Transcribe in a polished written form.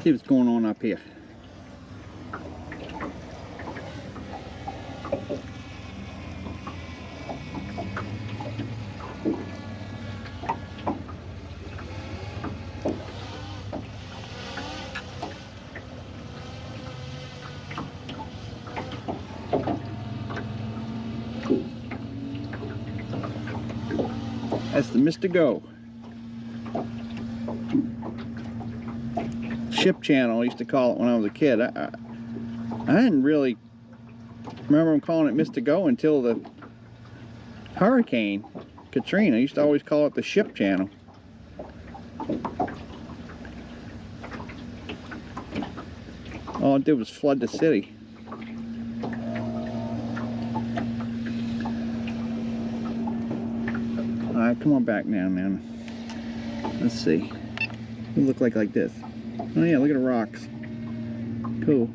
See what's going on up here. That's the Mr. Go. Ship channel, I used to call it when I was a kid. I didn't really remember them calling it Mr. Go until the Hurricane Katrina. I used to always call it the ship channel. All it did was flood the city. Alright, come on back now, man. Let's see. What does it look like this? Oh yeah, look at the rocks. Cool.